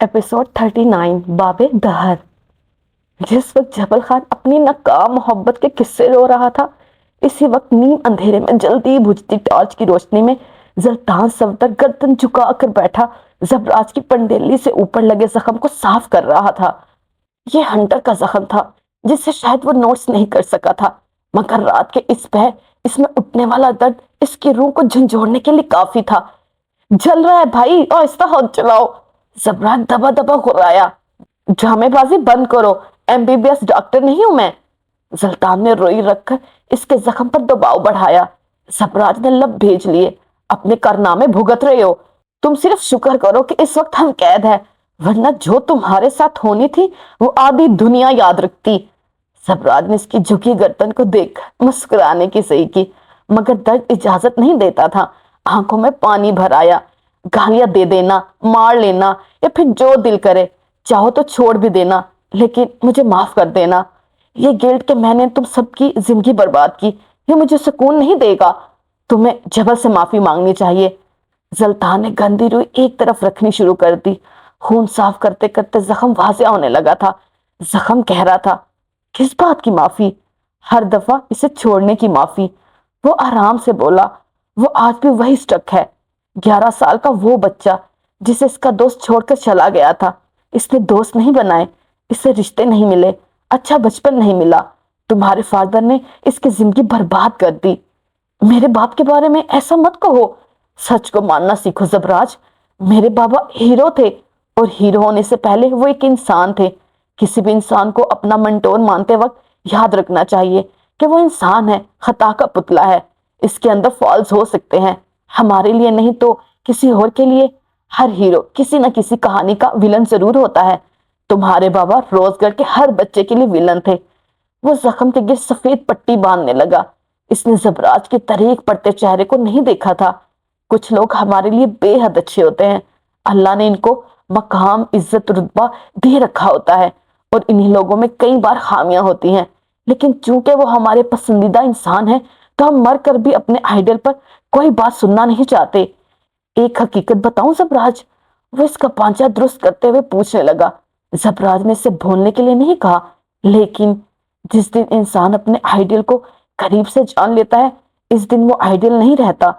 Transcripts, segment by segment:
Episode 39 باب دہر۔ جس وقت جبل خان اپنی ناکام محبت کے قصے رو رہا تھا، اسی وقت نیم اندھیرے میں جلدی بجھتی ٹارچ کی روشنی میں زلطان صفدر گردن جھکا کر بیٹھا زبراج کی پنڈیلی سے اوپر لگے زخم کو صاف کر رہا تھا۔ یہ ہنٹر کا زخم تھا جس سے شاید وہ نوٹس نہیں کر سکا تھا، مگر رات کے اس پہر اس میں اٹھنے والا درد اس کی روح کو جھنجھوڑنے کے لیے کافی تھا۔ جل رہا ہے بھائی، آہستہ ہاتھ چلاؤ، زبراج دبا دبا غرایا۔ ڈرامے بازی بند کرو، MBBS ڈاکٹر نہیں ہوں میں۔ زلطان نے روئی رکھ کر اس کے زخم پر دباؤ بڑھایا۔ زبراج نے لب بھیج لیے، اپنے کارنامے بھگت رہے ہو، تم صرف شکر کرو کہ اس وقت ہم قید ہیں، ورنہ جو تمہارے ساتھ ہونی تھی وہ آدھی دنیا یاد رکھتی۔ زبراج نے اس کی جھکی گردن کو دیکھ مسکرانے کی صحیح کی، مگر درد اجازت نہیں دیتا تھا۔ آنکھوں میں پانی بھر آیا۔ گالیاں دے دینا، مار لینا، یا پھر جو دل کرے، چاہو تو چھوڑ بھی دینا، لیکن مجھے معاف کر دینا۔ یہ گلٹ کہ میں نے تم سب کی زندگی برباد کی، یہ مجھے سکون نہیں دے گا۔ تمہیں جبل سے معافی مانگنی چاہیے۔ زلطان نے گندی روئی ایک طرف رکھنی شروع کر دی۔ خون صاف کرتے کرتے زخم واضح ہونے لگا تھا۔ زخم کہہ رہا تھا، کس بات کی معافی؟ ہر دفعہ اسے چھوڑنے کی معافی۔ وہ آرام سے بولا، وہ آج بھی وہی سٹک ہے۔ 11 سال کا وہ بچہ جسے اس کا دوست چھوڑ کر چلا گیا تھا۔ اس نے دوست نہیں بنائے، اسے رشتے نہیں ملے، اچھا بچپن نہیں ملا۔ تمہارے فادر نے اس کی زندگی برباد کر دی۔ میرے باپ کے بارے میں ایسا مت کہو، سچ کو ماننا سیکھو زبراج۔ میرے بابا ہیرو تھے، اور ہیرو ہونے سے پہلے وہ ایک انسان تھے۔ کسی بھی انسان کو اپنا منٹور مانتے وقت یاد رکھنا چاہیے کہ وہ انسان ہے، خطا کا پتلا ہے۔ اس کے اندر فالز ہو سکتے ہیں، ہمارے لیے نہیں تو کسی اور کے لیے۔ ہر ہیرو کسی نہ کسی کہانی کا ویلن ضرور ہوتا ہے۔ تمہارے بابا روزگار کے ہر بچے کے لیے ویلن تھے۔ وہ زخم کے گرد سفید پٹی باندھنے لگا۔ اس نے زبراج کے طریق پڑتے چہرے کو نہیں دیکھا تھا۔ کچھ لوگ ہمارے لیے بے حد اچھے ہوتے ہیں، اللہ نے ان کو مقام، عزت، رتبہ دے رکھا ہوتا ہے، اور انہی لوگوں میں کئی بار خامیاں ہوتی ہیں، لیکن چونکہ وہ ہمارے پسندیدہ انسان ہیں تو ہم مر کر بھی اپنے آئیڈل پر کوئی بات سننا نہیں چاہتے۔ ایک حقیقت بتاؤں زبراج؟ وہ اس کا پانچہ درست کرتے ہوئے پوچھنے لگا۔ زبراج نے اسے بھولنے کے لیے نہیں کہا، لیکن جس دن انسان اپنے آئیڈیل کو قریب سے جان لیتا ہے، اس دن وہ آئیڈیل نہیں رہتا۔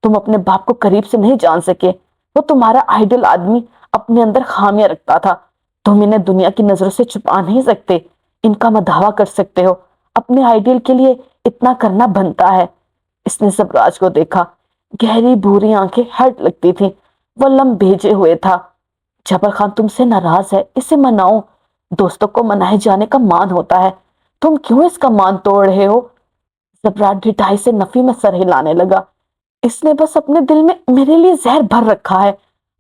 تم اپنے باپ کو قریب سے نہیں جان سکے۔ وہ تمہارا آئیڈیل آدمی اپنے اندر خامیاں رکھتا تھا، تم انہیں دنیا کی نظروں سے چھپا نہیں سکتے، ان کا مداوا کر سکتے ہو۔ اپنے آئیڈیل کے لیے اتنا کرنا بنتا ہے۔ اس نے زبراج کو دیکھا، گہری بھوری آنکھیں ہرٹ لگتی تھیں۔ وہ لم بھیجے ہوئے تھا۔ جبل خان تم سے ناراض ہے، اسے مناؤ۔ دوستوں کو منائے جانے کا مان ہوتا ہے، تم کیوں اس کا مان توڑ رہے ہو؟ زبراج ڈھٹائی سے نفی میں سر ہلانے لگا۔ اس نے بس اپنے دل میں میرے لیے زہر بھر رکھا ہے۔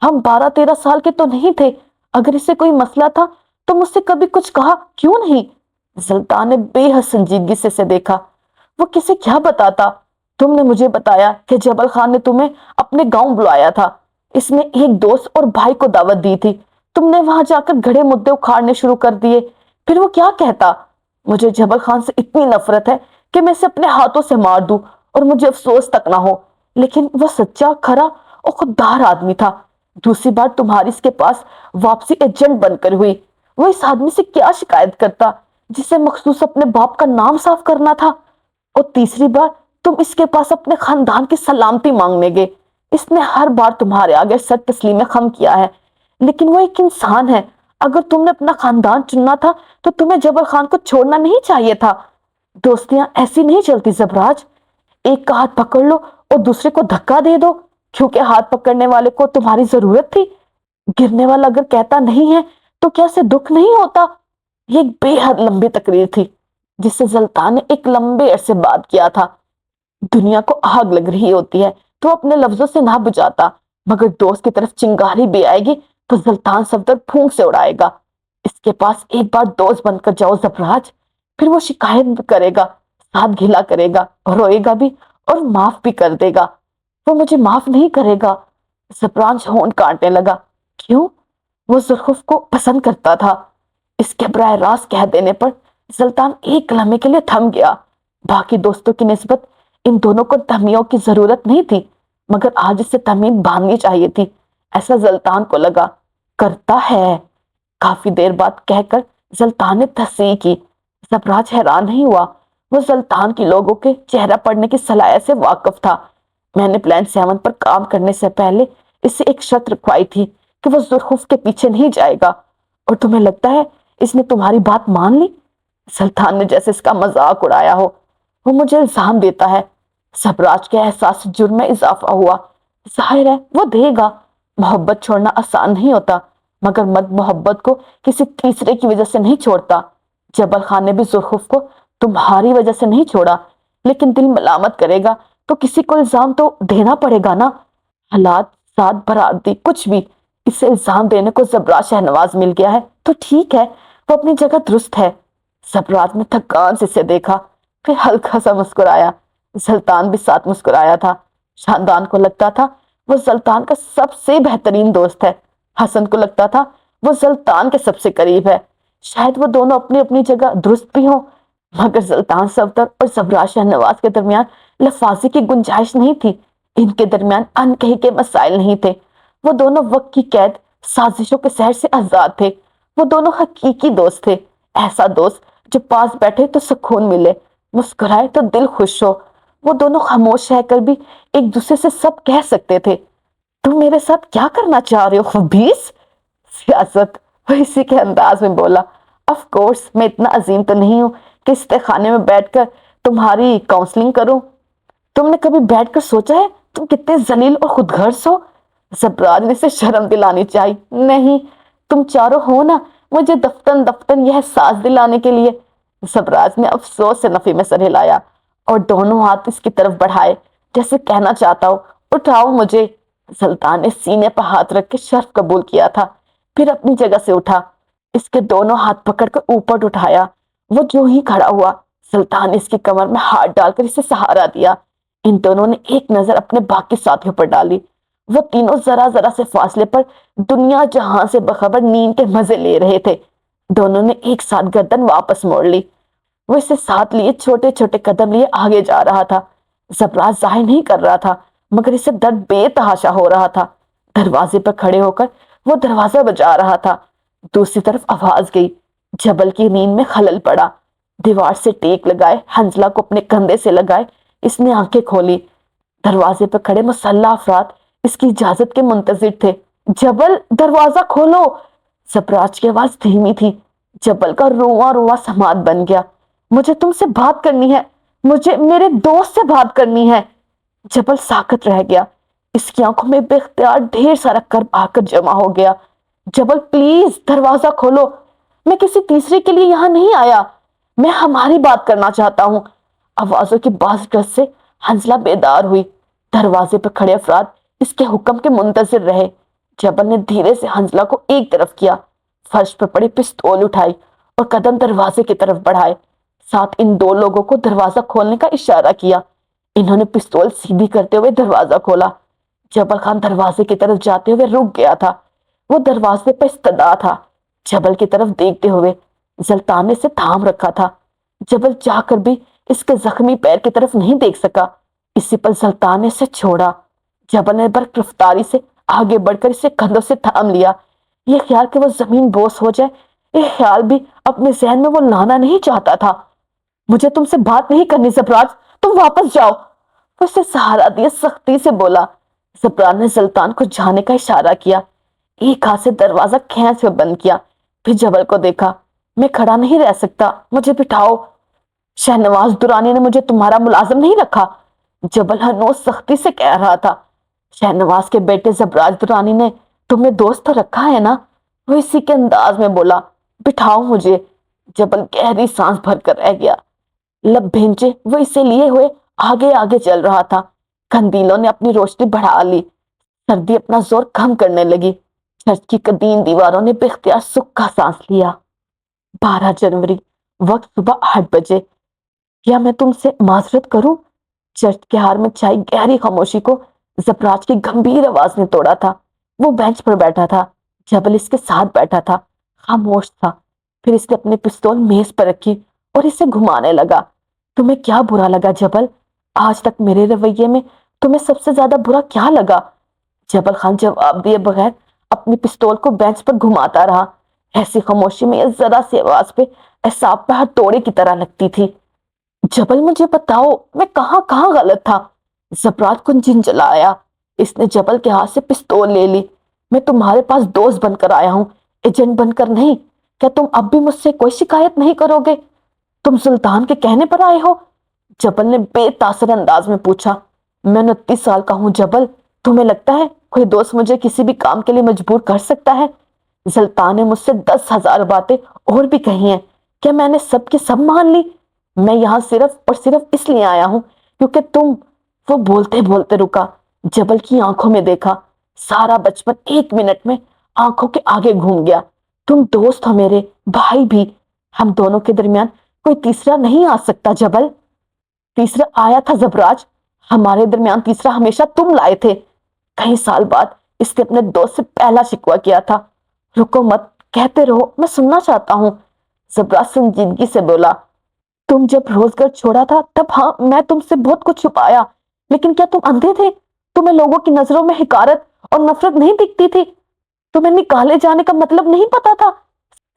ہم 12-13 سال کے تو نہیں تھے، اگر اسے کوئی مسئلہ تھا تو مجھ سے کبھی کچھ کہا کیوں نہیں؟ زلطان نے بے حد سنجیدگی سے اسے دیکھا۔ وہ کسے کیا بتاتا؟ تم نے مجھے بتایا کہ جبل خان نے تمہیں اپنے گاؤں بلایا تھا، اس نے ایک دوست اور بھائی کو دعوت دی تھی، تم نے وہاں جا کر گھڑے مدے اکھاڑنے شروع کر دیے۔ پھر وہ کیا کہتا؟ مجھے جبل خان سے اتنی نفرت ہے کہ میں اسے اپنے ہاتھوں سے مار دوں اور مجھے افسوس تک نہ ہو، لیکن وہ سچا، کھرا اور خوددار آدمی تھا۔ دوسری بار تمہاری اس کے پاس واپسی ایجنٹ بن کر ہوئی، وہ اس آدمی سے کیا شکایت کرتا جسے مخصوص اپنے باپ کا نام صاف کرنا تھا؟ اور تیسری بار تم اس کے پاس اپنے خاندان کی سلامتی مانگنے گئے۔ اس نے ہر بار تمہارے آگے سر تسلیم خم کیا ہے، لیکن وہ ایک انسان ہے۔ اگر تم نے اپنا خاندان چننا تھا تو تمہیں جبل خان کو چھوڑنا نہیں چاہیے تھا۔ دوستیاں ایسی نہیں چلتی زبراج، ایک کا ہاتھ پکڑ لو اور دوسرے کو دھکا دے دو، کیونکہ ہاتھ پکڑنے والے کو تمہاری ضرورت تھی۔ گرنے والا اگر کہتا نہیں ہے تو کیا اسے دکھ نہیں ہوتا؟ یہ ایک بے حد لمبی تقریر تھی جس سے زلطان نے ایک لمبے عرصے بات کیا تھا۔ دنیا کو آگ لگ رہی ہوتی ہے تو اپنے لفظوں سے نہ بجھاتا، مگر دوست کی طرف چنگاری بھی آئے گی تو زلطان صفدر پھونک سے اڑائے گا۔ اس کے پاس ایک بار دوست بن کر جاؤ زبراج، پھر وہ شکایت کرے گا، ساتھ گھلا کرے گا، روئے گا بھی اور معاف بھی کر دے گا۔ وہ مجھے معاف نہیں کرے گا۔ زبراج ہونٹ کاٹنے لگا۔ کیوں؟ وہ زلخف کو پسند کرتا تھا۔ اس کے براہ راست کہہ دینے پر زلطان ایک لمحے کے لیے تھم گیا۔ باقی دوستوں کی نسبت ان دونوں کو تہمیوں کی ضرورت نہیں تھی، مگر آج اسے تہمین باندھنی چاہیے تھی، ایسا زلطان کو لگا۔ کرتا ہے، کافی دیر بعد کہہ کر زلطان نے تصحیح کی۔ زبراج حیران نہیں ہوا، وہ زلطان کی لوگوں کے چہرہ پڑھنے کی صلاحیت سے واقف تھا۔ میں نے پلان 7 پر کام کرنے سے پہلے اس سے ایک شرط رکھوائی تھی کہ وہ زرخوف کے پیچھے نہیں جائے گا، اور تمہیں لگتا ہے اس نے تمہاری بات مان لی؟ سلطان نے جیسے اس کا مذاق اڑایا ہو۔ وہ مجھے الزام دیتا ہے۔ سبراج کے احساس جرم میں اضافہ ہوا۔ ظاہر ہے وہ دے گا۔ محبت چھوڑنا آسان نہیں ہوتا، مگر مرد محبت کو کسی تیسرے کی وجہ سے نہیں چھوڑتا۔ جبل خان نے بھی زرخوف کو تمہاری وجہ سے نہیں چھوڑا، لیکن دل ملامت کرے گا تو کسی کو الزام تو دینا پڑے گا نا۔ حالات، ذات، برادری، کچھ بھی، اسے الزام دینے کو زبراج شہنواز مل گیا ہے تو ٹھیک ہے، وہ اپنی جگہ درست ہے۔ زبراج نے تھکان سے اسے دیکھا، پھر ہلکا سا مسکرایا۔ سلطان بھی ساتھ مسکرایا تھا۔ شاندان کو لگتا تھا وہ سلطان کا سب سے بہترین دوست ہے۔ حسن کو لگتا تھا وہ سلطان کے سب سے قریب ہے۔ شاید وہ دونوں اپنی اپنی جگہ درست بھی ہوں، مگر سلطان صفدر اور زبراج شہنواز کے درمیان لفاظی کی گنجائش نہیں تھی۔ ان کے درمیان انکہی کے مسائل نہیں تھے۔ وہ دونوں وقت کی قید، سازشوں کے سحر سے آزاد تھے۔ وہ دونوں حقیقی دوست تھے، ایسا دوست جو پاس بیٹھے تو سکون ملے، مسکرائے تو دل خوش ہو۔ وہ دونوں خاموش رہ کر بھی ایک دوسرے سے سب کہہ سکتے تھے۔ تم میرے ساتھ کیا کرنا چاہ رہے ہو خبیث؟ سیاست، وہ اسی کے انداز میں بولا۔ آف کورس میں اتنا عظیم تو نہیں ہوں کہ استخانے میں بیٹھ کر تمہاری کاؤنسلنگ کروں۔ تم نے کبھی بیٹھ کر سوچا ہے تم کتنے ذلیل اور خود غرض ہو؟ زبراج نے اسے شرم دلانی چاہی۔ نہیں، تم چاروں ہو نا مجھے دفتن دفتن یہ احساس دلانے کے لیے۔ زبراج نے افسوس سے نفی میں سر ہلایا اور دونوں ہاتھ اس کی طرف بڑھائے جیسے کہنا چاہتا ہو اٹھاؤ مجھے۔ سلطان نے سینے پر ہاتھ رکھ کے شرف قبول کیا تھا، پھر اپنی جگہ سے اٹھا۔ اس کے دونوں ہاتھ پکڑ کر اوپر اٹھایا۔ وہ جو ہی کھڑا ہوا، سلطان نے اس کی کمر میں ہاتھ ڈال کر اسے سہارا دیا۔ ان دونوں نے ایک نظر اپنے باقی ساتھیوں پر ڈالی۔ وہ تینوں ذرا ذرا سے فاصلے پر دنیا جہاں سے بخبر نیند کے مزے لے رہے تھے۔ دونوں نے ایک ساتھ گردن واپس موڑ لی۔ وہ اسے ساتھ لیے چھوٹے چھوٹے قدم لیے آگے جا رہا تھا۔ زبراج ظاہر نہیں کر رہا تھا، مگر اسے درد بے تحاشا ہو رہا تھا۔ دروازے پر کھڑے ہو کر وہ دروازہ بجا رہا تھا۔ دوسری طرف آواز گئی۔ جبل کی نیند میں خلل پڑا۔ دیوار سے ٹیک لگائے، حنزلہ کو اپنے کندھے سے لگائے، اس نے آنکھیں کھولی۔ دروازے پر کھڑے مسلح افراد اس کی اجازت کے منتظر تھے۔ جبل، دروازہ کھولو! زبراج کی آواز دھیمی تھی۔ جبل کا رواں رواں سماعت بن گیا۔ مجھے تم سے بات کرنی ہے، مجھے میرے دوست سے بات کرنی ہے۔ جبل ساکت رہ گیا۔ اس کی آنکھوں میں بے اختیار ڈھیر سارا کرب آ کر جمع ہو گیا۔ جبل پلیز دروازہ کھولو، میں کسی تیسرے کے لیے یہاں نہیں آیا، میں ہماری بات کرنا چاہتا ہوں۔ آوازوں کی باز گشت سے حنزلہ بیدار ہوئی۔ دروازے پر کھڑے افراد اس کے حکم کے منتظر رہے۔ جبل نے دھیرے سے حنزلہ کو ایک طرف کیا، فرش پر پڑی پستول اٹھائی اور قدم دروازے کی طرف بڑھائے، ساتھ ان دو لوگوں کو دروازہ کھولنے کا اشارہ کیا۔ انہوں نے پستول سیدھی کرتے ہوئے دروازہ کھولا۔ جبل خان دروازے کی طرف جاتے ہوئے رک گیا تھا۔ وہ دروازے پر استدا تھا، جبل کی طرف دیکھتے ہوئے۔ زلطان نے اسے تھام رکھا تھا۔ جبل چاہ کر بھی اس کے زخمی پیر کی طرف نہیں دیکھ سکا۔ اسی پر زلطان نے اسے چھوڑا۔ جبل نے برق رفتاری سے آگے بڑھ کر اسے کندھوں سے تھام لیا۔ یہ خیال کہ وہ زمین بوس ہو جائے، یہ خیال بھی اپنے ذہن میں وہ لانا نہیں چاہتا تھا۔ مجھے تم سے بات نہیں کرنی زبراج، تم واپس جاؤ، وہ اسے سہارا دیے سختی سے بولا۔ زبراج نے سلطان کو جانے کا اشارہ کیا، ایک ہاتھ سے دروازہ کھینچ میں بند کیا، پھر جبل کو دیکھا۔ میں کھڑا نہیں رہ سکتا، مجھے بٹھاؤ۔ شہنواز درانی نے مجھے تمہارا ملازم نہیں رکھا، جبل ہنوز سختی سے کہہ رہا تھا۔ شہنواز کے بیٹے زبراج درانی نے تمہیں دوست تو رکھا ہے نا، وہ اسی کے انداز میں بولا۔ بٹھاؤ مجھے۔ جبل گہری سانس بھر کر رہ گیا۔ لب بھینچے وہ اسے لیے ہوئے آگے آگے چل رہا تھا۔ قندیلوں نے اپنی روشنی بڑھا لی، سردی اپنا زور کم کرنے لگی۔ چرچ کی قدیم دیواروں نے بے اختیار سکھ کا سانس لیا۔ 12 جنوری، وقت صبح 8 بجے۔ کیا میں تم سے معذرت کروں؟ چرچ کے ہار میں چھائی گہری خاموشی کو زبراج کی گمبھیر آواز نے توڑا تھا۔ وہ بینچ پر بیٹھا تھا، جبل اس کے ساتھ بیٹھا تھا، خاموش تھا۔ پھر اس نے اپنی پستول میز پر رکھی اور اسے گھمانے لگا۔ تمہیں کیا برا لگا جبل؟ آج تک میرے رویے میں تمہیں سب سے زیادہ برا کیا لگا؟ جبل خان جواب دیے بغیر अपनी पिस्तौल को बेंच पर घुमाता रहा। ऐसी खामोशी में इस जरा सी आवाज पे एहसाब पे हथौड़े की तरह लगती थी। जबल, मुझे बताओ मैं कहाँ कहाँ गलत था? जबरात को झिंझलाया। इसने जबल के हाथ से पिस्तौल ले ली। मैं तुम्हारे पास दोस्त बनकर आया हूँ, एजेंट बनकर नहीं। क्या तुम अब भी मुझसे कोई शिकायत नहीं करोगे? तुम सुल्तान के कहने पर आए हो? जबल ने बेतासर अंदाज में पूछा। मैं 29 साल का हूँ जबल। तुम्हें लगता है कोई दोस्त मुझे किसी भी काम के लिए मजबूर कर सकता है? सुल्तान ने मुझसे 10,000 बातें और भी कही हैं। क्या मैंने सब की सब मान ली? मैं यहाँ सिर्फ और सिर्फ इसलिए आया हूँ क्योंकि तुम। वो बोलते बोलते रुका। जबल की आंखों में देखा। सारा बचपन 1 मिनट में आंखों के आगे घूम गया। तुम दोस्त हो मेरे, भाई भी। हम दोनों के दरमियान कोई तीसरा नहीं आ सकता जबल। तीसरा आया था जबराज। हमारे दरमियान तीसरा हमेशा तुम लाए थे। कई साल बाद इसने अपने दोस्त से पहला शिकवा किया था। रुको मत, कहते रहो, मैं सुनना चाहता हूँ। जबराज संजीदगी से बोला। तुम जब रोजगार छोड़ा था तब हाँ, मैं तुमसे बहुत कुछ छुपाया। लेकिन क्या तुम अंधे थे? तुम्हें लोगों की नजरों में हिकारत और नफरत नहीं दिखती थी? तुम्हें निकाले जाने का मतलब नहीं पता था?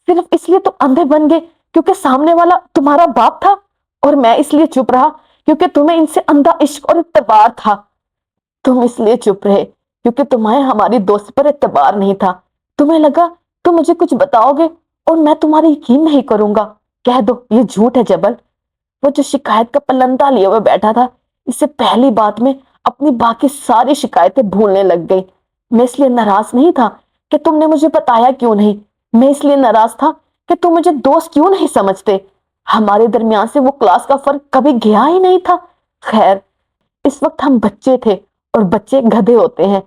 सिर्फ इसलिए तुम अंधे बन गए क्योंकि सामने वाला तुम्हारा बाप था? और मैं इसलिए चुप रहा क्योंकि तुम्हें इनसे अंधा इश्क और इत्तेबार था। तुम इसलिए चुप रहे क्योंकि तुम्हें हमारी दोस्ती पर एतबार नहीं था। तुम्हें लगा तुम मुझे कुछ बताओगे और मैं तुम्हारी यकीन नहीं करूंगा। कह दो ये झूठ है जबल। वो जो शिकायत का पलंदा लिए हुए बैठा था, इससे पहली बात में अपनी बाकी सारी शिकायतें भूलने लग गई। मैं इसलिए नाराज नहीं था कि तुमने मुझे बताया क्यों नहीं। मैं इसलिए नाराज था कि तुम मुझे दोस्त क्यों नहीं समझते। हमारे दरमियान से वो क्लास का फर्क कभी गया ही नहीं था। खैर, इस वक्त हम बच्चे थे और बच्चे गधे होते हैं।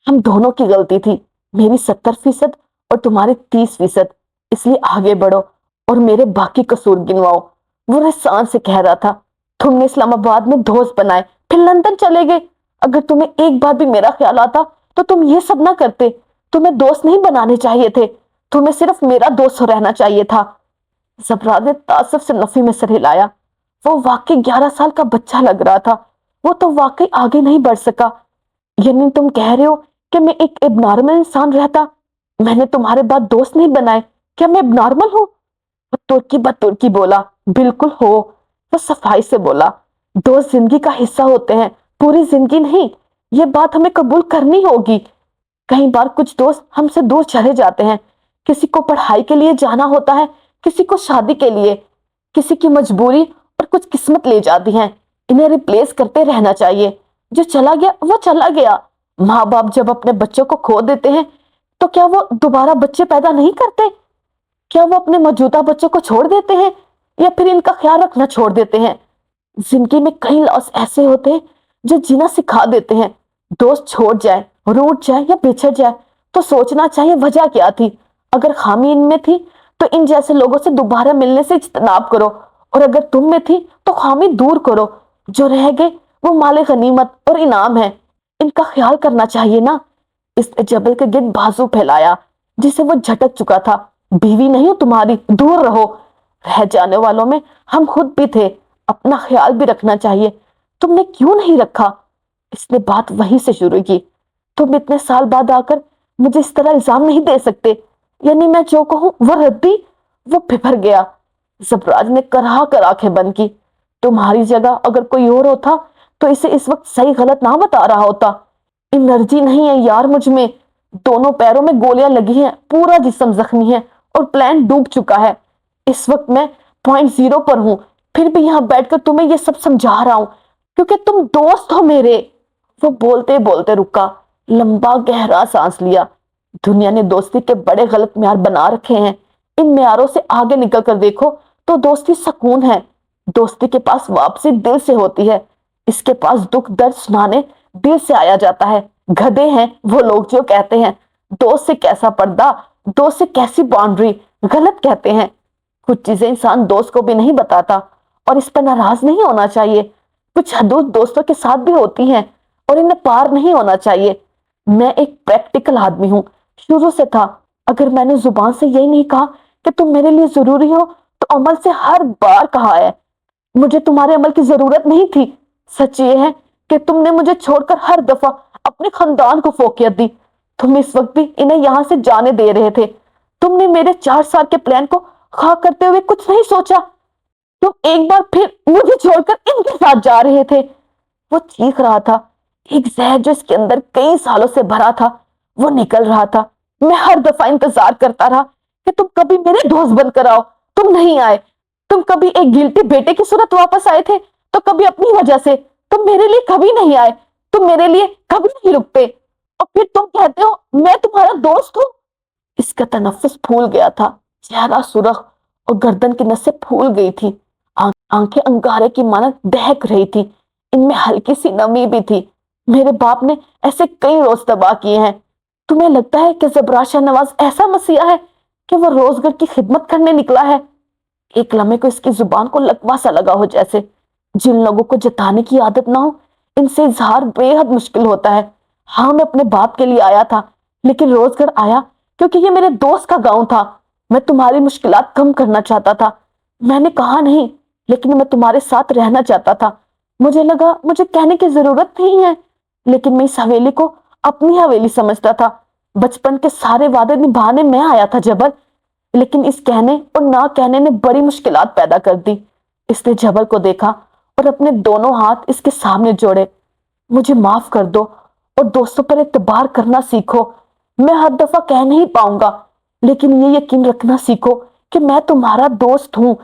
हम दोनों की गलती थी। मेरी 70% और तुम्हारी 30%। इसलिए आगे बढ़ो और मेरे बाकी कसूर गिनवाओ। वो रहसान से कह रहा था। तुमने इस्लामाबाद में दोस्त बनाए, फिर लंदन चले गए। अगर तुम्हें एक बार भी मेरा ख्याल आता तो तुम ये सब ना करते। तुम्हें दोस्त नहीं बनाने चाहिए थे। तुम्हें सिर्फ मेरा दोस्त रहना चाहिए था। जबरात ने तासुफ से नफी में सर हिलाया। वो वाकई 11 साल का बच्चा लग रहा था। वो तो वाकई आगे नहीं बढ़ सका। यानी तुम कह रहे हो कि मैं एक एबनॉर्मल इंसान रहता? मैंने तुम्हारे बाद दोस्त नहीं बनाए। क्या मैं एबनॉर्मल हूँ? तुर्की बतुर्की बोला। बिल्कुल हो। वो सफाई से बोला। दोस्त जिंदगी का हिस्सा होते हैं, पूरी जिंदगी नहीं। ये बात हमें कबूल करनी होगी। कई बार कुछ दोस्त हमसे दूर चले जाते हैं। किसी को पढ़ाई के लिए जाना होता है, किसी को शादी के लिए, किसी की मजबूरी और कुछ किस्मत ले जाती हैं। इन्हें रिप्लेस करते रहना चाहिए। जो चला गया वो चला गया। माँ बाप जब अपने बच्चों को खो देते हैं तो क्या वो दोबारा बच्चे पैदा नहीं करते? क्या वो अपने मौजूदा बच्चों को छोड़ देते हैं या फिर इनका ख्याल रखना छोड़ देते हैं? जिंदगी में कई लॉस ऐसे होते हैं जो जीना सिखा देते हैं। दोस्त छोड़ जाए, रूठ जाए या बिछड़ जाए तो सोचना चाहिए वजह क्या थी। अगर खामी इनमें थी तो इन जैसे लोगों से दोबारा मिलने से इज्तनाब करो, और अगर तुम में थी तो खामी दूर करो। जो रह गए वो माले गनीमत और इनाम है। इनका ख्याल करना चाहिए ना। इसने जबल के गिर्द बाजू फैलाया जिसे वो झटक चुका था। बीवी नहीं हो तुम्हारी, दूर रहो। रह जाने वालों में हम खुद भी थे। अपना ख्याल भी रखना चाहिए। तुमने क्यों नहीं रखा? इसने बात वहीं से शुरू की। तुम इतने साल बाद आकर मुझे इस तरह इल्जाम नहीं दे सकते। यानी मैं जो कहूं वो रद्दी? वो फिफर गया। जबराज ने कराह कर आंखें बंद की। तुम्हारी जगह अगर कोई और होता तो इसे इस वक्त सही गलत ना बता रहा होता। एनर्जी नहीं है यार मुझ में। दोनों पैरों में गोलियां लगी हैं, पूरा जिस्म जख्मी है और प्लान डूब चुका है। इस वक्त मैं .0 पर हूं, फिर भी यहां बैठकर तुम्हें ये सब समझा रहा हूं क्योंकि तुम दोस्त हो मेरे। वो बोलते बोलते रुका, लंबा गहरा सांस लिया। दुनिया ने दोस्ती के बड़े गलत म्यार बना रखे हैं। इन म्यारों से आगे निकल कर देखो तो दोस्ती सुकून है। दोस्ती के पास वापसी दिल से होती है। इसके पास दुख दर्द सुनाने दिल से आया जाता है। गधे हैं वो लोग जो कहते हैं दोस्त से कैसा पर्दा, दोस्त से कैसी बाउंड्री। गलत कहते हैं। कुछ चीजें इंसान दोस्त को भी नहीं बताता और इस पर नाराज नहीं होना चाहिए। कुछ हदूद दोस्तों के साथ भी होती हैं और इन्हें पार नहीं होना चाहिए। मैं एक प्रैक्टिकल आदमी हूं, शुरू से था। अगर मैंने जुबान से यही नहीं कहा कि तुम मेरे लिए जरूरी हो तो अमल से हर बार कहा है। मुझे तुम्हारे अमल की जरूरत नहीं थी। सच ये है कि तुमने मुझे छोड़कर हर दफा अपने खानदान को फोकियत दी। तुम इस वक्त भी इन्हें यहाँ से जाने दे रहे थे। तुमने मेरे 4 साल के प्लान को खाक करते हुए कुछ नहीं सोचा। तुम एक बार फिर मुझे छोड़कर इनके साथ जा रहे थे। वो चीख रहा था। एक जहर जो इसके अंदर कई सालों से भरा था वो निकल रहा था। मैं हर दफा इंतजार करता रहा कि तुम कभी मेरे दोस्त बनकर आओ। तुम नहीं आए। तुम कभी एक गिल्टी बेटे की सूरत वापस आए थे, तो कभी अपनी वजह से। तुम मेरे लिए कभी नहीं आए। तुम मेरे लिए कभी नहीं रुकते। और फिर तुम कहते हो मैं तुम्हारा दोस्त हूँ। इसका तनफ्फुस फूल गया था। चेहरा सुर्ख और गर्दन की नसें फूल गई थी। आंखें अंगारे की मानक दहक रही थी। इनमें हल्की सी नमी भी थी। मेरे बाप ने ऐसे कई रोज तबाह किए हैं। तुम्हें लगता है कि जबरार शाहनवाज ऐसा मसीहा है कि वो रोजगार की खिदमत करने निकला है? एक लम्हे को इसकी जुबान को लकवा सा लगा हो, जैसे जिन लोगों को जताने की आदत ना हो इनसे इजहार बेहद मुश्किल होता है। हाँ, मैं अपने बाप के लिए आया था, लेकिन रोजगार आया क्योंकि ये मेरे दोस्त का गांव था। मैं तुम्हारी मुश्किलात कम करना चाहता था। मैंने कहा नहीं, लेकिन मैं तुम्हारे साथ रहना चाहता था। मुझे लगा मुझे कहने की जरूरत नहीं है, लेकिन मैं इस हवेली को अपनी हवेली समझता था। बचपन के सारे वादे निभाने मैं आया था जबल, लेकिन इस कहने और ना कहने ने बड़ी मुश्किलात पैदा कर दी। इसने जबल को देखा और अपने दोनों हाथ इसके सामने जोड़े। मुझे माफ कर दो और दोस्तों पर एतबार करना सीखो। मैं हर दफा कह नहीं पाऊंगा, लेकिन ये यकीन रखना सीखो कि मैं तुम्हारा दोस्त हूं।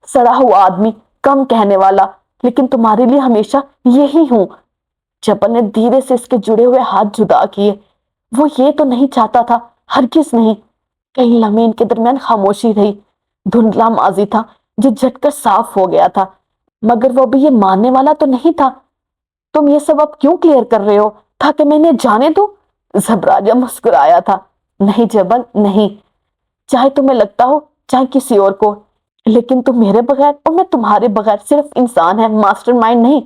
सड़ा हुआ आदमी, कम कहने वाला, लेकिन तुम्हारे लिए हमेशा यही हूं। जबल ने धीरे से इसके जुड़े हुए हाथ जुदा किए। वो ये तो नहीं चाहता था, हरगिज नहीं। कई लम्हे इनके दरमियान खामोशी रही। धुंधला माजी था जो झटकर साफ हो गया था, मगर वो भी ये मानने वाला तो नहीं था। तुम ये सब अब क्यों क्लियर कर रहे हो, ताकि मैं इन्हें जाने दूं? जबराजा मुस्कुराया था। नहीं जबल, नहीं। चाहे तुम्हें लगता हो, चाहे किसी और को, लेकिन तुम मेरे बगैर और मैं तुम्हारे बगैर सिर्फ इंसान है, मास्टरमाइंड नहीं।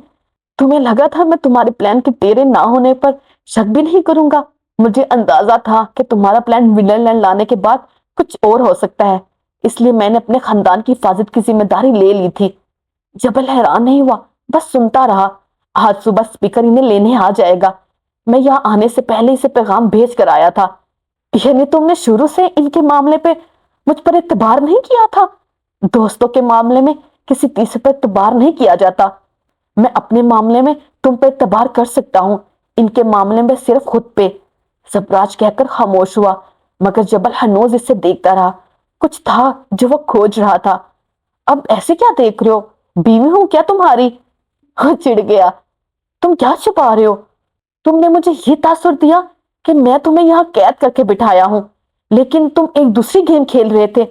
तुम्हें लगा था मैं तुम्हारे प्लान के तेरे ना होने पर शक भी नहीं करूंगा। मुझे अंदाजा था कि तुम्हारा प्लान विंडरलैंड लाने के बाद कुछ और हो सकता है, इसलिए मैंने अपने खानदान की हिफाजत की जिम्मेदारी ले ली थी। जबल हैरान नहीं हुआ, बस सुनता रहा। आज सुबह स्पीकर इन्हें लेने आ जाएगा। मैं यहाँ आने से पहले इसे पैगाम भेज कर आया था। यानी तुमने शुरू से इनके मामले पे मुझ पर इत्तेबार नहीं किया था? दोस्तों के मामले में किसी तीसरे पर इत्तेबार नहीं किया जाता। मैं अपने मामले में तुम पे इत्तेबार कर सकता हूँ, इनके मामले में सिर्फ खुद पे। सबराज कहकर खामोश हुआ, मगर जबल हनोज इसे देखता रहा। कुछ था जो वो खोज रहा था। अब ऐसे क्या देख रहे हो? बीवी हूं क्या तुम्हारी? वो चिढ़ गया। तुम क्या छुपा रहे हो? तुमने मुझे ये तासुर दिया कि मैं तुम्हें यहाँ कैद करके बिठाया हूं, लेकिन तुम एक दूसरी गेम खेल रहे थे।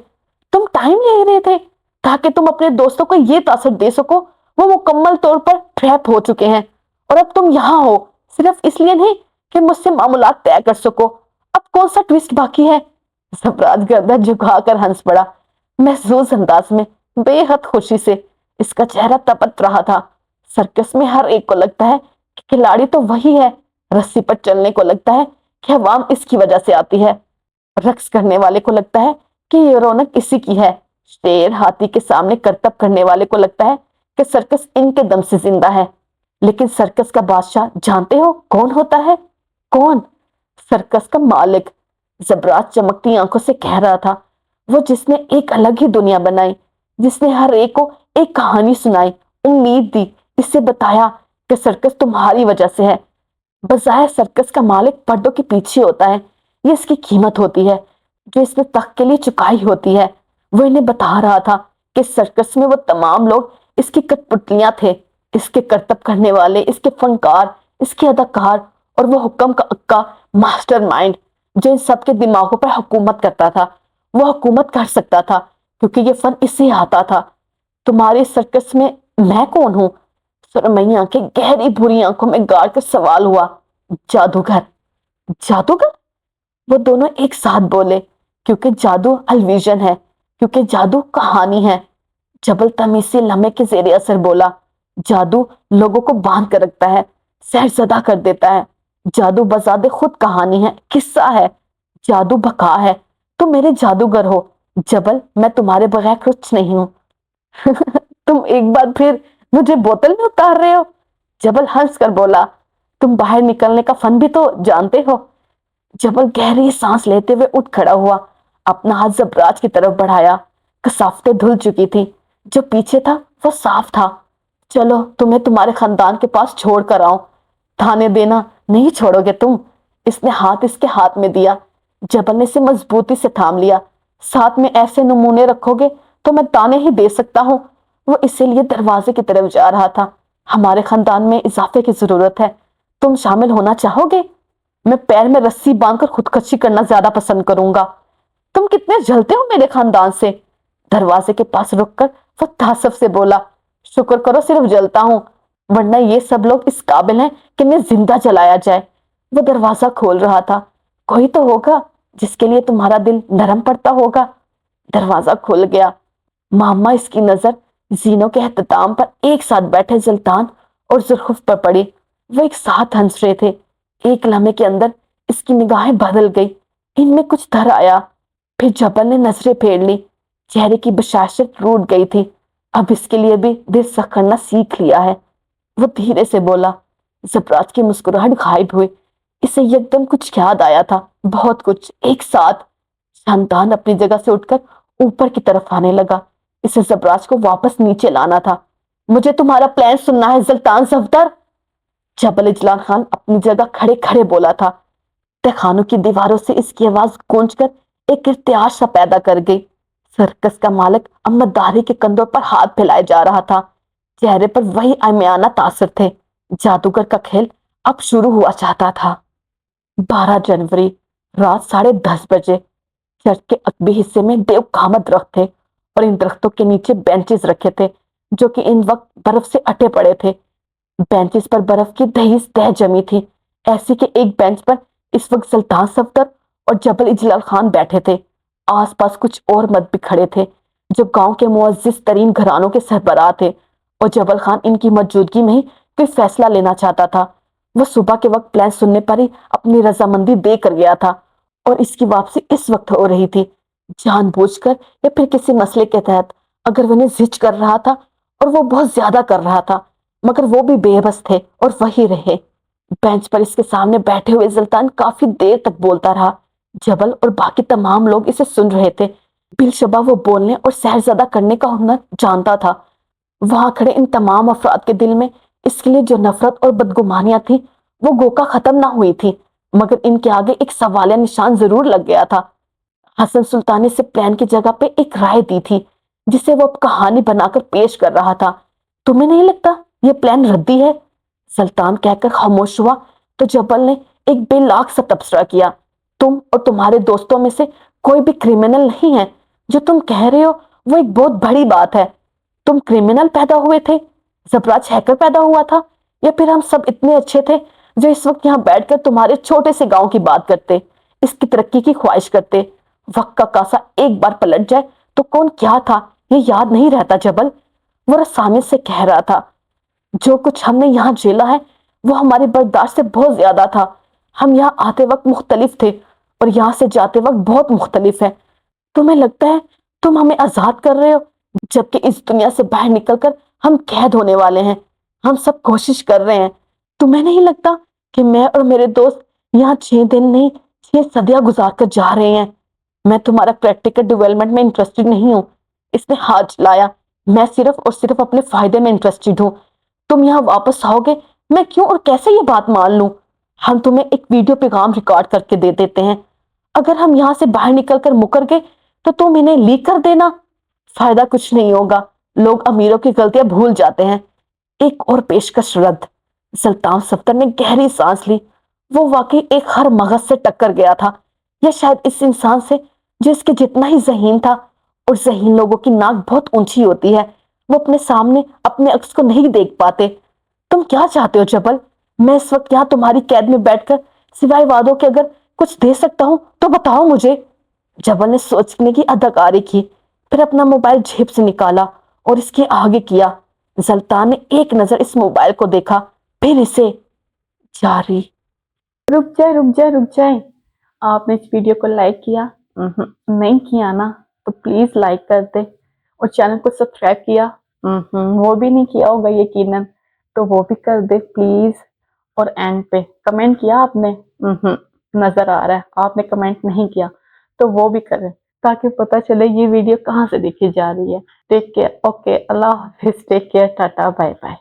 तुम टाइम ले रहे थे ताकि तुम अपने दोस्तों को ये तासुर दे सको वो मुकम्मल तौर पर ट्रैप हो चुके हैं। और अब तुम यहाँ हो सिर्फ इसलिए नहीं कि मुझसे मामूलात तय कर सको। अब कौन सा ट्विस्ट बाकी है? सबराज गर्दन झुकाकर हंस पड़ा, महसूस अंदाज में, बेहद खुशी से। इसका चेहरा तपत रहा था। सर्कस में हर एक को लगता है कि खिलाड़ी तो वही है। रस्सी पर चलने को लगता है कि अवाम इसकी वजह से आती है। रक्स करने वाले को लगता है कि ये रौनक इसी की है। शेर हाथी के सामने करतब करने वाले को लगता है कि सर्कस इनके दम से जिंदा है। लेकिन सर्कस का बादशाह जानते हो कौन होता है? कौन? सर्कस का मालिक। जबरात चमकती आंखों से कह रहा था। वो जिसने एक अलग ही दुनिया बनाई, जिसने हर एक को एक कहानी सुनाई, उम्मीद दी, इससे बताया कि सर्कस तुम्हारी वजह से है। बजाय सर्कस का मालिक पर्दों के पीछे होता है। ये इसकी कीमत होती है जो इसने तख्त के लिए चुकाई होती है। वो इन्हें बता रहा था कि सर्कस में वो तमाम लोग इसकी कठपुतलियां थे, इसके करतब करने वाले, इसके फनकार, इसके अदाकार, और वो हुक्म का अक्का मास्टरमाइंड जो इन सबके दिमागों पर हुकूमत करता था। वो हुकूमत कर सकता था क्योंकि ये फन इससे आता था। तुम्हारे सर्कस में मैं कौन हूं? सुरमई आंखें गहरी बुरी आंखों में गाड़ कर सवाल हुआ। जादूगर। जादूगर? वो दोनों एक साथ बोले, क्योंकि जादू अलविजन है, क्योंकि जादू कहानी है। जबल तमीज से लम्हे के जेरे असर बोला, जादू लोगों को बांध कर रखता है, सहरजदा कर देता है। जादू बजादे खुद कहानी है, किस्सा है। जादू बका है। तुम मेरे जादूगर हो जबल, मैं तुम्हारे बगैर कुछ नहीं हूं। तुम एक बार फिर मुझे बोतल में उतार रहे हो? जबल हंस कर बोला, तुम बाहर निकलने का फन भी तो जानते हो। जबल गहरी सांस लेते हुए उठ खड़ा हुआ, अपना हाथ जबराज की तरफ बढ़ाया। कसावटें धुल चुकी थी, जो पीछे था वो साफ था। चलो तुम्हें तुम्हारे खानदान के पास छोड़ कर आऊं, थाने देना नहीं छोड़ोगे तुम। इसने हाथ इसके हाथ में दिया। जबल ने इसे मजबूती से थाम लिया। साथ में ऐसे नमूने रखोगे तो मैं ताने ही दे सकता हूँ। वो इसीलिए दरवाजे की तरफ जा रहा था। हमारे खानदान में इजाफे की जरूरत है, तुम शामिल होना चाहोगे? मैं पैर में रस्सी बांधकर खुदकुशी करना ज्यादा पसंद करूंगा। तुम कितने जलते हो मेरे खानदान से। दरवाजे के पास रुककर वो तासफ से बोला, शुक्र करो सिर्फ जलता हूं, वरना ये सब लोग इस काबिल हैं कि मैं जिंदा जलाया जाए। वो दरवाजा खोल रहा था। कोई तो होगा जिसके लिए तुम्हारा दिल नरम पड़ता होगा। दरवाजा खुल गया। मामा इसकी नजर जीनों के एहतमाम पर एक साथ बैठे सुल्तान और जुल्फ पर पड़ी। वो एक साथ हंस रहे थे। एक लम्हे के अंदर इसकी निगाहें बदल गई, इनमें कुछ धर आया। फिर जबल ने नजरें फेर ली। चेहरे की बशाशत रूठ गई थी। अब इसके लिए भी दिल सख्त करना सीख लिया है। वो धीरे से बोला। जबराज की मुस्कुराहट गायब हुई। इसे एकदम कुछ याद आया था, बहुत कुछ एक साथ। शानदान अपनी जगह से उठकर ऊपर की तरफ आने लगा। इसे जबराज को वापस नीचे लाना था। मुझे तुम्हारा प्लान सुनना है सुल्तान सफदर। जबल इजलान खान अपनी जगह खड़े खड़े बोला था। तहखानों की दीवारों से इसकी आवाज गूंजकर एक इर्तियाज सा पैदा कर गई। सर्कस का मालिक अहमददारी के कंधों पर हाथ फैलाए जा रहा था। चेहरे पर वही आमियाना तासर थे। जादूगर का खेल अब शुरू हुआ चाहता था। 12 जनवरी, रात 10:30 बजे। चर्च के अकबी हिस्से में बेवकामा दरख्त थे और इन दरख्तों के नीचे बेंचेस रखे थे जो कि इन वक्त बर्फ से अटे पड़े थे। बेंचेस पर बर्फ की दही तह जमी थी, ऐसी कि एक बेंच पर इस वक्त सुल्तान सफदर और जबल इजलाल खान बैठे थे। आसपास कुछ और मर्द भी खड़े थे जो गांव के मुअज्जिज तरीन घरानों के सरबराह थे, और जबल खान इनकी मौजूदगी में ही कोई फैसला लेना चाहता था। वह सुबह के वक्त प्लान सुनने पर ही अपनी रजामंदी दे कर गया था और इसकी वापसी इस वक्त हो रही थी, जानबूझकर या फिर किसी मसले के तहत। अगर वह जिद कर रहा था, और वो बहुत ज्यादा कर रहा था, मगर वो भी बेबस थे और वही रहे। बेंच पर इसके सामने बैठे हुए सुल्तान काफी देर तक बोलता रहा। जबल और बाकी तमाम लोग इसे सुन रहे थे। बिलशबा वो बोलने और सहरज़दा करने का हुनर जानता था। वहां खड़े इन तमाम अफराद के दिल में इसके लिए जो नफरत और बदगुमानियां थी, वो गोका खत्म ना हुई थी, मगर इनके आगे एक सवालिया निशान जरूर लग गया था। हसन सुल्तान ने इसे प्लान की जगह पे एक राय दी थी, जिसे वो अब कहानी बनाकर पेश कर रहा था। तुम्हें नहीं लगता ये प्लान रद्दी है? सुल्तान कहकर खामोश हुआ तो जबल ने एक बेलाग सा तबसरा किया। तुम और तुम्हारे दोस्तों में से कोई भी क्रिमिनल नहीं है। जो तुम कह रहे हो वो एक बहुत बड़ी बात है। तुम क्रिमिनल पैदा हुए थे? जबराज हैकर पैदा हुआ था? या फिर हम सब इतने अच्छे थे जो इस वक्त यहाँ बैठकर तुम्हारे छोटे से गांव की बात करते, इसकी तरक्की की ख्वाहिश करते? वक्त का कासा एक बार पलट जाए तो कौन क्या था ये याद नहीं रहता जबल। वो रसाने से कह रहा था। जो कुछ हमने यहाँ झेला है वो हमारी बर्दाश्त से बहुत ज्यादा था। हम यहाँ आते वक्त मुख्तलिफ थे और यहाँ से जाते वक्त बहुत मुख्तलिफ है। तुम्हें लगता है तुम हमें आजाद कर रहे हो, जबकि इस दुनिया से बाहर निकलकर हम कैद होने वाले हैं। हम सब कोशिश कर रहे हैं। तुम्हें नहीं लगता कि मैं और मेरे दोस्त यहाँ 6 दिन नहीं 6 सदियां गुजार कर जा रहे हैं? मैं तुम्हारा प्रैक्टिकल डेवलपमेंट में इंटरेस्टेड नहीं हूँ। इसने हाथ चलाया। मैं सिर्फ और सिर्फ अपने फायदे में इंटरेस्टेड हूँ। तुम यहाँ वापस आओगे, मैं क्यों और कैसे ये बात मान लूं? हम तुम्हें एक वीडियो पैगाम रिकॉर्ड करके दे देते हैं। अगर हम यहाँ से बाहर निकलकर मुकर गए तो तुम इन्हें लीक कर देना। फायदा कुछ नहीं होगा। लोग अमीरों की गलतियां भूल जाते हैं। एक और पेशकश रद्द। सुल्तान सफ्दर ने गहरी सांस ली। वो वाकई एक हर मगज से टक्कर गया था, या शायद इस इंसान से जो इसके जितना ही जहीन था। और जहीन लोगों की नाक बहुत ऊंची होती है, वो अपने सामने अपने अक्स को नहीं देख पाते। तुम क्या चाहते हो जबल? मैं इस वक्त यहाँ तुम्हारी कैद में बैठकर सिवाय वादों के अगर कुछ दे सकता हूं तो बताओ मुझे। जबल ने सोचने की अदाकारी की, फिर अपना मोबाइल जेब से निकाला और इसके आगे किया। सुल्तान ने एक नजर इस मोबाइल को देखा, फिर इसे। जारी। रुक जाए। आपने इस वीडियो को लाइक किया? नहीं किया ना? तो प्लीज लाइक कर दे। और चैनल को सब्सक्राइब किया? वो भी नहीं किया होगा यकीनन, तो वो भी कर दे प्लीज। और एंड पे कमेंट किया आपने? نظر آ رہا ہے، آپ نے کمنٹ نہیں کیا تو وہ بھی کریں تاکہ پتہ چلے یہ ویڈیو کہاں سے دیکھی جا رہی ہے۔ ٹیک کیئر، اوکے، اللہ حافظ، ٹیک کیئر، ٹاٹا، بائے بائے۔